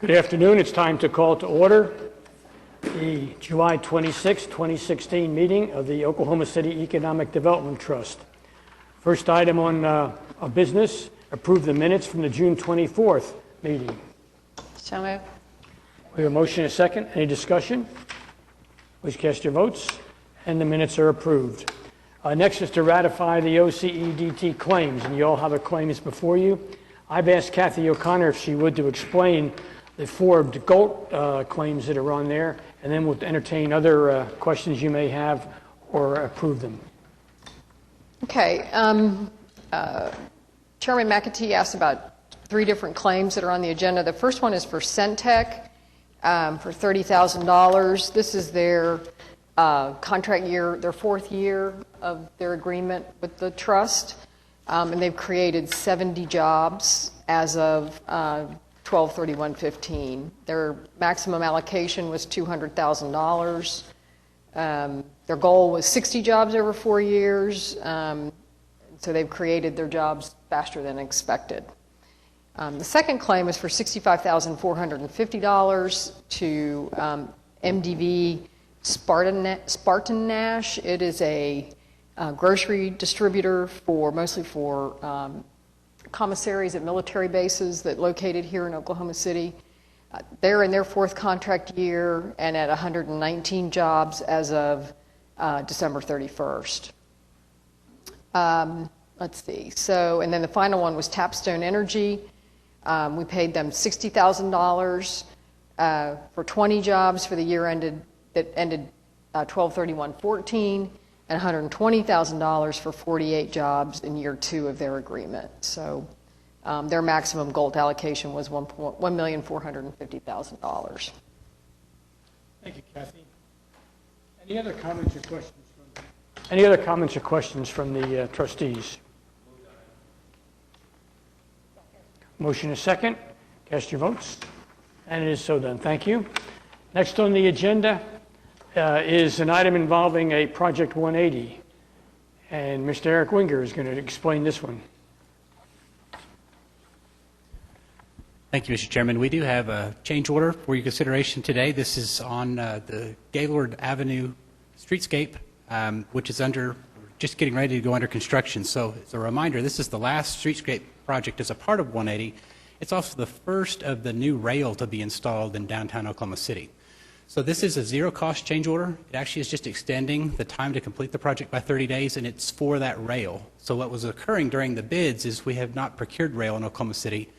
Good afternoon. It's time to call to order the July 26, 2016 meeting of the Oklahoma City Economic Development Trust. First item on business, approve the minutes from the June 24th meeting. So moved. We have a motion and a second. Any discussion? Please cast your votes. And the minutes are approved. Next is to ratify the OCEDT claims, and you all have the claims before you. I've asked Kathy O'Connor if she would to explain the four GOLT claims that are on there, and then we'll entertain other questions you may have or approve them. Okay. Chairman McAtee asked about three different claims that are on the agenda. The first one is for Centec for $30,000. This is their contract year, their fourth year of their agreement with the trust, and they've created 70 jobs as of 12/31/15. Their maximum allocation was $200,000. Their goal was 60 jobs over 4 years, so they've created their jobs faster than expected. The second claim is for $65,450 to MDV Spartan Nash. It is a grocery distributor mostly for commissaries at military bases that located here in Oklahoma City. They're in their fourth contract year and at 119 jobs as of December 31st. Let's see. So, and then the final one was Tapstone Energy. We paid them $60,000 for 20 jobs for the year ended 12/31/14, and $120,000 for 48 jobs in year two of their agreement. So their maximum GOLT allocation was $1,450,000. Thank you, Kathy. Any other comments or questions from the trustees? Motion is second. Cast your votes. And it is so done. Thank you. Next on the agenda is an item involving a Project 180. And Mr. Eric Winger is going to explain this one. Thank you, Mr. Chairman. We do have a change order for your consideration today. This is on the Gaylord Avenue streetscape, which is just getting ready to go under construction. So as a reminder, this is the last streetscape project as a part of 180. It's also the first of the new rail to be installed in downtown Oklahoma City. So this is a zero-cost change order. It actually is just extending the time to complete the project by 30 days, and it's for that rail. So what was occurring during the bids is we have not procured rail in Oklahoma City.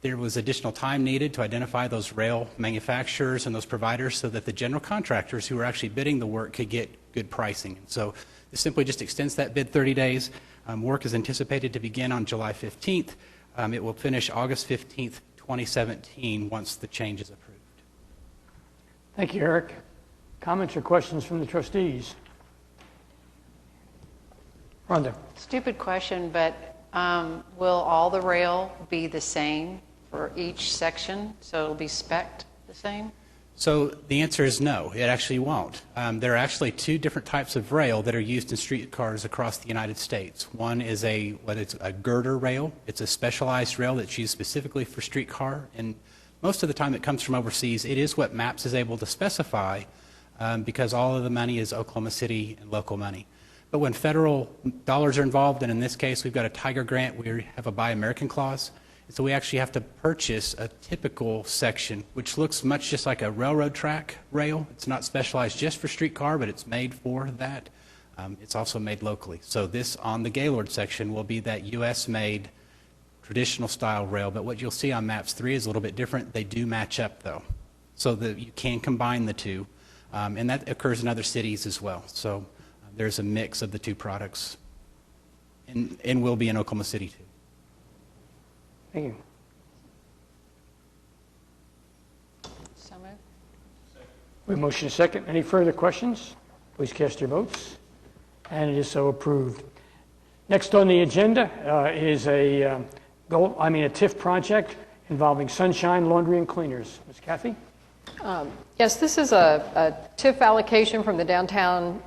There was additional time needed to identify those rail manufacturers and those providers so that the general contractors who were actually bidding the work could get good pricing. And so this simply just extends that bid 30 days. Work is anticipated to begin on July 15th. It will finish August 15th, 2017 once the change is approved. Thank you, Eric. Comments or questions from the trustees? Rhonda. Stupid question, but will all the rail be the same for each section? So it'll be spec'd the same? So the answer is no, it actually won't. There are actually two different types of rail that are used in streetcars across the United States. One is a girder rail. It's a specialized rail that's used specifically for streetcar, and most of the time it comes from overseas. It is what MAPS is able to specify because all of the money is Oklahoma City and local money. But when federal dollars are involved, and in this case we've got a Tiger grant, we have a Buy American clause, so we actually have to purchase a typical section, which looks much just like a railroad track rail. It's not specialized just for streetcar, but it's made for that. It's also made locally. So this on the Gaylord section will be that U.S.-made traditional style rail, but what you'll see on Maps 3 is a little bit different. They do match up, though, so that you can combine the two, and that occurs in other cities as well. So there's a mix of the two products, and will be in Oklahoma City, too. Thank you. So moved. We have a motion and a second. Any further questions? Please cast your votes. And it is so approved. Next on the agenda is a TIF project involving Sunshine Laundry and Cleaners. Ms. Kathy? Yes, this is a TIF allocation from the downtown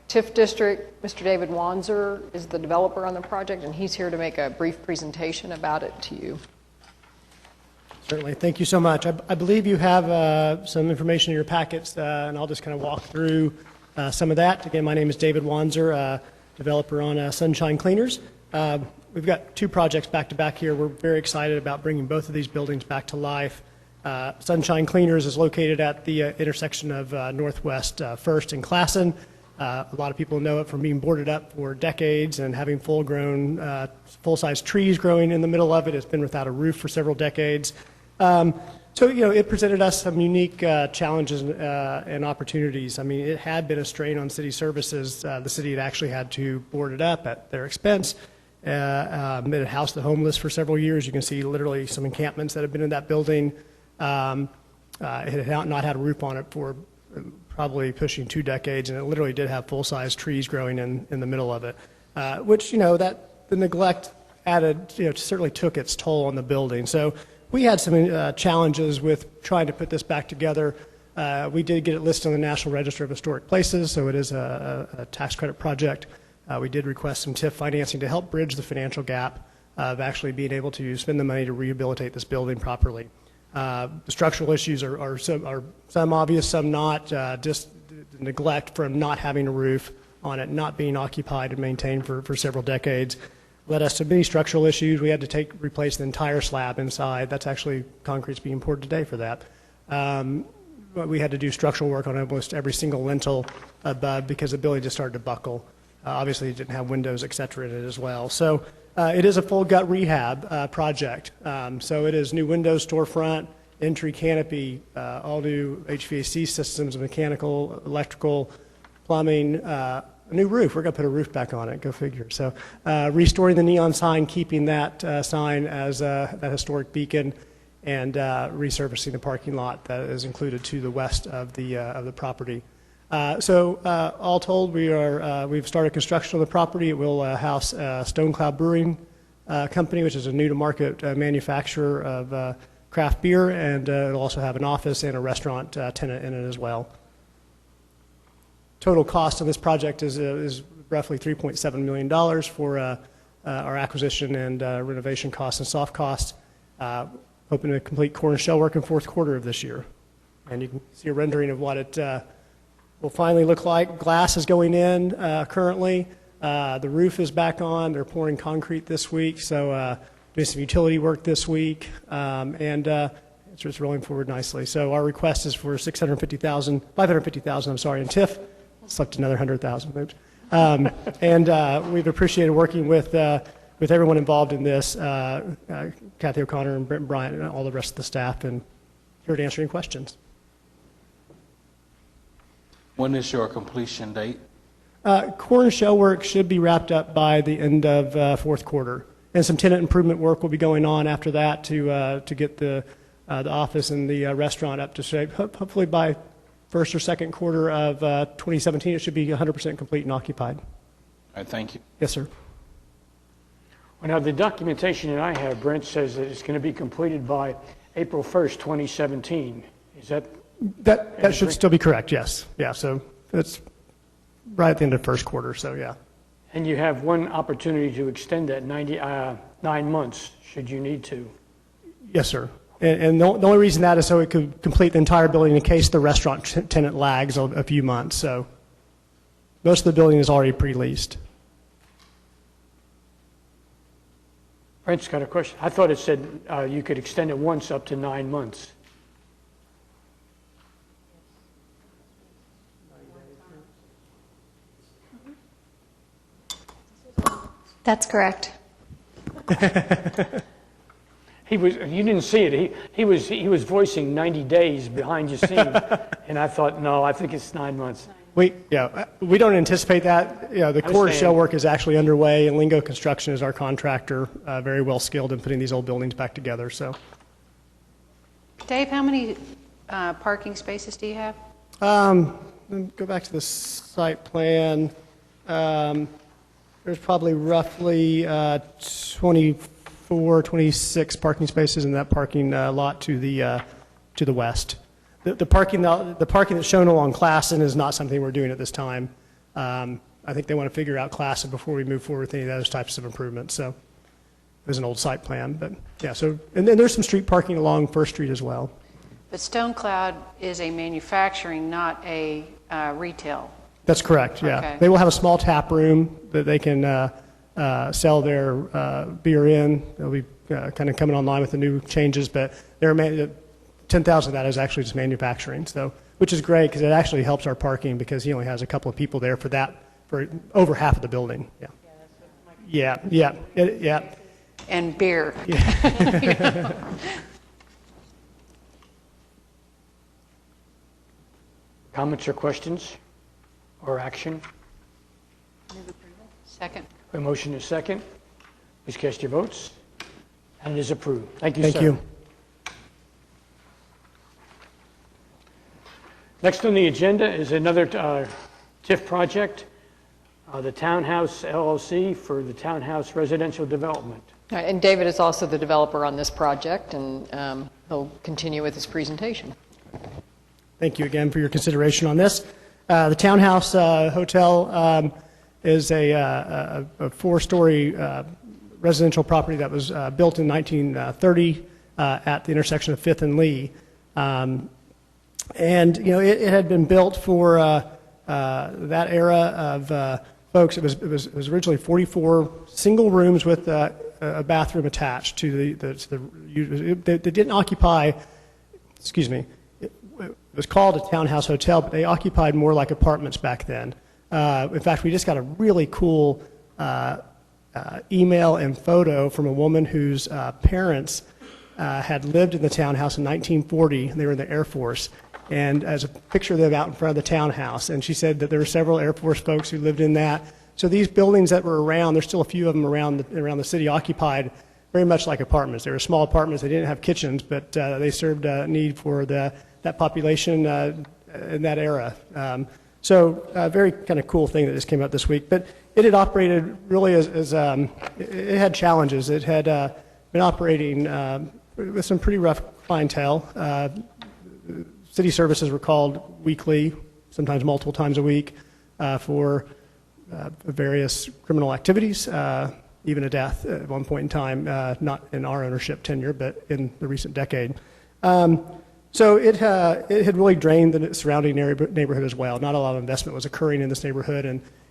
TIF district. Mr. David Wanzer is the developer on the project, and he's here to make a brief presentation about it to you. Certainly. Thank you so much. I believe you have some information in your packets, and I'll just kind of walk through some of that. Again, my name is David Wanzer, developer on Sunshine Cleaners. We've got two projects back-to-back here. We're very excited about bringing both of these buildings back to life. Sunshine Cleaners is located at the intersection of Northwest 1st and Classen. A lot of people know it from being boarded up for decades and having full-grown, full-size trees growing in the middle of it. It's been without a roof for several decades. So, it presented us some unique challenges and opportunities. I mean, it had been a strain on city services. The city had actually had to board it up at their expense. It had housed the homeless for several years. You can see literally some encampments that have been in that building. It had not had a roof on it for probably pushing 2 decades, and it literally did have full-size trees growing in the middle of it, which, that the neglect added, certainly took its toll on the building. So we had some challenges with trying to put this back together. We did get it listed on the National Register of Historic Places, so it is a tax credit project. We did request some TIF financing to help bridge the financial gap of actually being able to spend the money to rehabilitate this building properly. The structural issues are some obvious, some not. Just the neglect from not having a roof on it, not being occupied and maintained for several decades, led us to many structural issues. We had to replace the entire slab inside. That's actually concrete's being poured today for that. But we had to do structural work on almost every single lintel above because the building just started to buckle. Obviously, it didn't have windows, et cetera, in it as well. So it is a full gut rehab project. So it is new windows, storefront, entry canopy, all new HVAC systems, mechanical, electrical, plumbing, a new roof. We're going to put a roof back on it. Go figure. So restoring the neon sign, keeping that sign as that historic beacon, and resurfacing the parking lot that is included to the west of the property. So all told, we've started construction on the property. It will house Stone Cloud Brewing Company, which is a new-to-market manufacturer of craft beer, and it'll also have an office and a restaurant tenant in it as well. Total cost of this project is roughly $3.7 million for our acquisition and renovation costs and soft costs. Hoping to complete core and shell work in fourth quarter of this year. And you can see a rendering of what it will finally look like. Glass is going in currently. The roof is back on. They're pouring concrete this week, so doing some utility work this week, and it's just rolling forward nicely. So our request is for $550,000, I'm sorry, in TIF. Slept another 100,000. And we've appreciated working with everyone involved in this, Kathy O'Connor and Brent Bryant and all the rest of the staff, and here to answer any questions. When is your completion date? Core and shell work should be wrapped up by the end of fourth quarter, and some tenant improvement work will be going on after that to get the office and the restaurant up to shape. Hopefully by first or second quarter of 2017, it should be 100% complete and occupied. All right, thank you. Yes, sir. Well, now, the documentation that I have, Brent, says that it's going to be completed by April 1st, 2017. Is that? That should still be correct, yes. Yeah, so it's right at the end of first quarter, so yeah. And you have one opportunity to extend that 9 months, should you need to. Yes, sir. And the only reason that is so it could complete the entire building in case the restaurant tenant lags a few months. So most of the building is already pre-leased. Brent's got a question. I thought it said you could extend it once up to 9 months. That's correct. You didn't see it. He was voicing 90 days behind your scene, and I thought, no, I think it's 9 months. We don't anticipate that. The core shell work is actually underway, and Lingo Construction is our contractor, very well skilled in putting these old buildings back together. So, Dave, how many parking spaces do you have? go back to the site plan. There's probably roughly 24, 26 parking spaces in that parking lot to the west. The parking that's shown along Classen is not something we're doing at this time. I think they want to figure out Classen before we move forward with any of those types of improvements. So was an old site plan. But yeah, so, and then there's some street parking along First Street as well. But Stone Cloud is a manufacturing, not a retail. That's correct, yeah. Okay. They will have a small tap room that they can sell their beer in. They'll be kind of coming online with the new changes, but 10,000 of that is actually just manufacturing, so, which is great because it actually helps our parking because he only has a couple of people there for that, for over half of the building, yeah. Yeah. And beer. Comments or questions or action? Second. A motion is second. Please cast your votes. And it is approved. Thank you, sir. Thank you. Next on the agenda is another TIF project, the Townhouse LLC for the Townhouse Residential Development. And David is also the developer on this project, and he'll continue with his presentation. Thank you again for your consideration on this. The Townhouse Hotel is a four-story residential property that was built in 1930 at the intersection of 5th and Lee. And, you know, it had been built for that era of folks. It was originally 44 single rooms with a bathroom attached to they didn't occupy, excuse me, it was called a townhouse hotel, but they occupied more like apartments back then. In fact, we just got a really cool email and photo from a woman whose parents had lived in the townhouse in 1940, and they were in the Air Force. And as a picture of them out in front of the townhouse. And she said that there were several Air Force folks who lived in that. So these buildings that were around, there's still a few of them around the city occupied very much like apartments. They were small apartments. They didn't have kitchens, but they served a need for that population in that era. So a very kind of cool thing that just came out this week. But it had operated really as it had challenges. It had been operating with some pretty rough clientele. City services were called weekly, sometimes multiple times a week, for various criminal activities, even a death at one point in time, not in our ownership tenure, but in the recent decade. So it had really drained the surrounding neighborhood as well. Not a lot of investment was occurring in this neighborhood,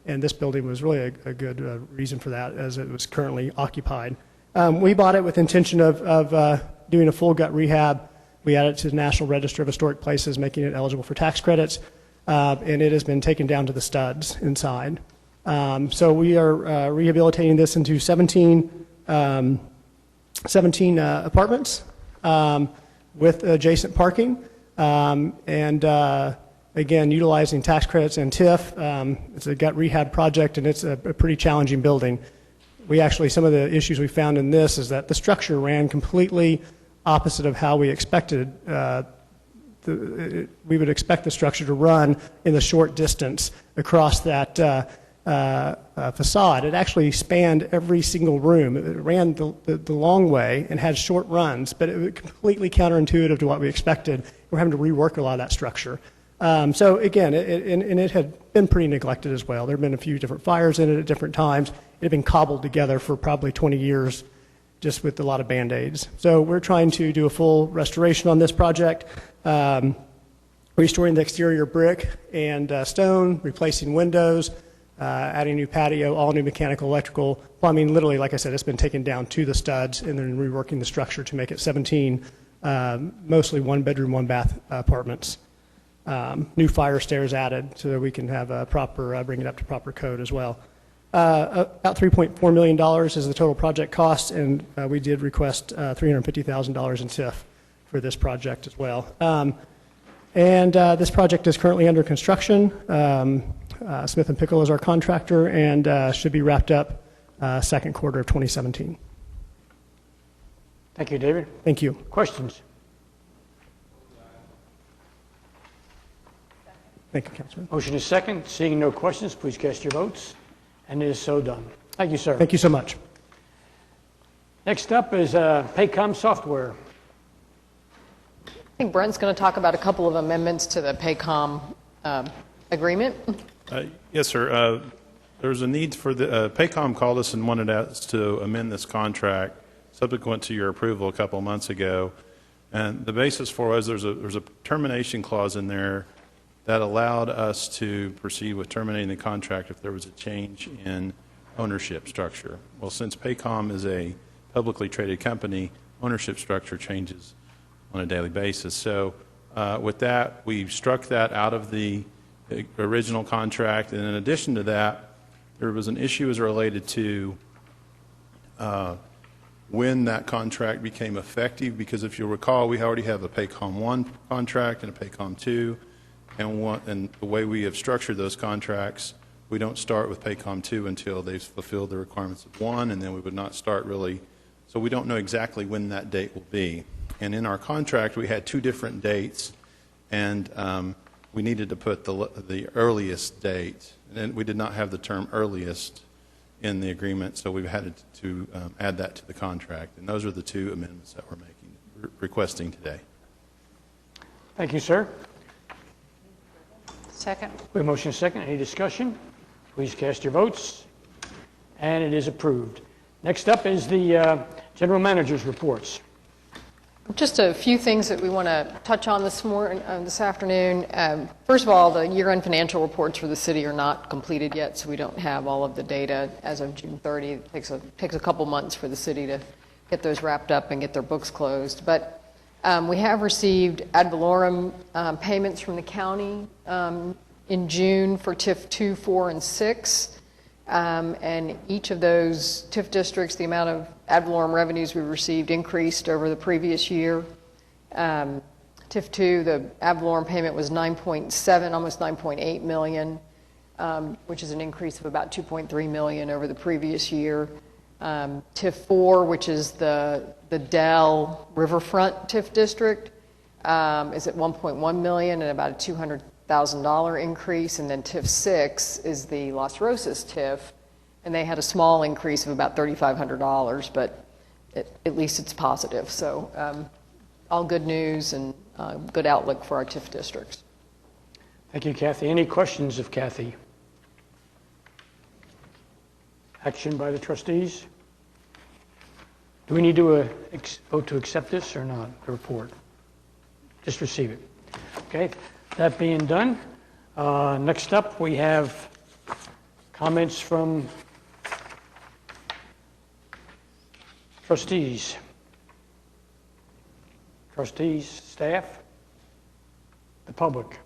and this building was really a good reason for that, as it was currently occupied. We bought it with intention of doing a full gut rehab. We added it to the National Register of Historic Places, making it eligible for tax credits, and it has been taken down to the studs inside. So we are rehabilitating this into 17 apartments with adjacent parking, and again, utilizing tax credits and TIF. It's a gut rehab project, and it's a pretty challenging building. Some of the issues we found in this is that the structure ran completely opposite of how we expected. We would expect the structure to run in the short distance across that facade. It actually spanned every single room. It ran the long way and had short runs, but it was completely counterintuitive to what we expected. We're having to rework a lot of that structure. So again, it had been pretty neglected as well. There had been a few different fires in it at different times. It had been cobbled together for probably 20 years, just with a lot of Band-Aids. So we're trying to do a full restoration on this project, restoring the exterior brick and stone, replacing windows, adding new patio, all new mechanical, electrical, plumbing. Literally, like I said, it's been taken down to the studs, and then reworking the structure to make it 17, mostly one-bedroom, one-bath apartments. New fire stairs added so that we can have a proper, bring it up to proper code as well. About $3.4 million is the total project cost, and we did request $350,000 in TIF for this project as well. This project is currently under construction. Smith & Pickle is our contractor, and should be wrapped up second quarter of 2017. Thank you, David. Thank you. Questions? Thank you, Councilman. Motion is second. Seeing no questions, please cast your votes. And it is so done. Thank you, sir. Thank you so much. Next up is Paycom software. I think Brent's going to talk about a couple of amendments to the Paycom agreement. Yes, sir. There was a need for the Paycom called us and wanted us to amend this contract subsequent to your approval a couple of months ago. And the basis for was there's a termination clause in there that allowed us to proceed with terminating the contract if there was a change in ownership structure. Well, since Paycom is a publicly traded company, ownership structure changes on a daily basis. So with that, we struck that out of the original contract. And in addition to that, there was an issue as related to when that contract became effective, because if you'll recall, we already have a Paycom 1 contract and a Paycom 2, and the way we have structured those contracts, we don't start with Paycom 2 until they've fulfilled the requirements of 1, and then we would not start really, so we don't know exactly when that date will be. And in our contract, we had two different dates, and we needed to put the earliest date, and we did not have the term earliest in the agreement, so we've had to add that to the contract. And those are the two amendments that we're requesting today. Thank you, sir. Second. We have a motion and a second. Any discussion? Please cast your votes. And it is approved. Next up is the general manager's reports. Just a few things that we want to touch on this afternoon. First of all, the year-end financial reports for the city are not completed yet, so we don't have all of the data as of June 30. It takes a couple months for the city to get those wrapped up and get their books closed. But we have received ad valorem payments from the county in June for TIF 2, 4, and 6. And each of those TIF districts, the amount of ad valorem revenues we received increased over the previous year. TIF 2, the ad valorem payment was 9.7, almost 9.8 million, which is an increase of about 2.3 million over the previous year. TIF 4, which is the Dell Riverfront TIF district, is at 1.1 million and about a $200,000 increase, and then TIF 6 is the Las Rosas TIF, and they had a small increase of about $3,500, but at least it's positive. So all good news and good outlook for our TIF districts. Thank you, Kathy. Any questions of Kathy? Action by the trustees? Do we need to vote to accept this or not, the report? Just receive it. Okay. That being done, next up we have comments from trustees, staff, the public.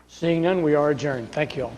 Seeing none, we are adjourned. Thank you all.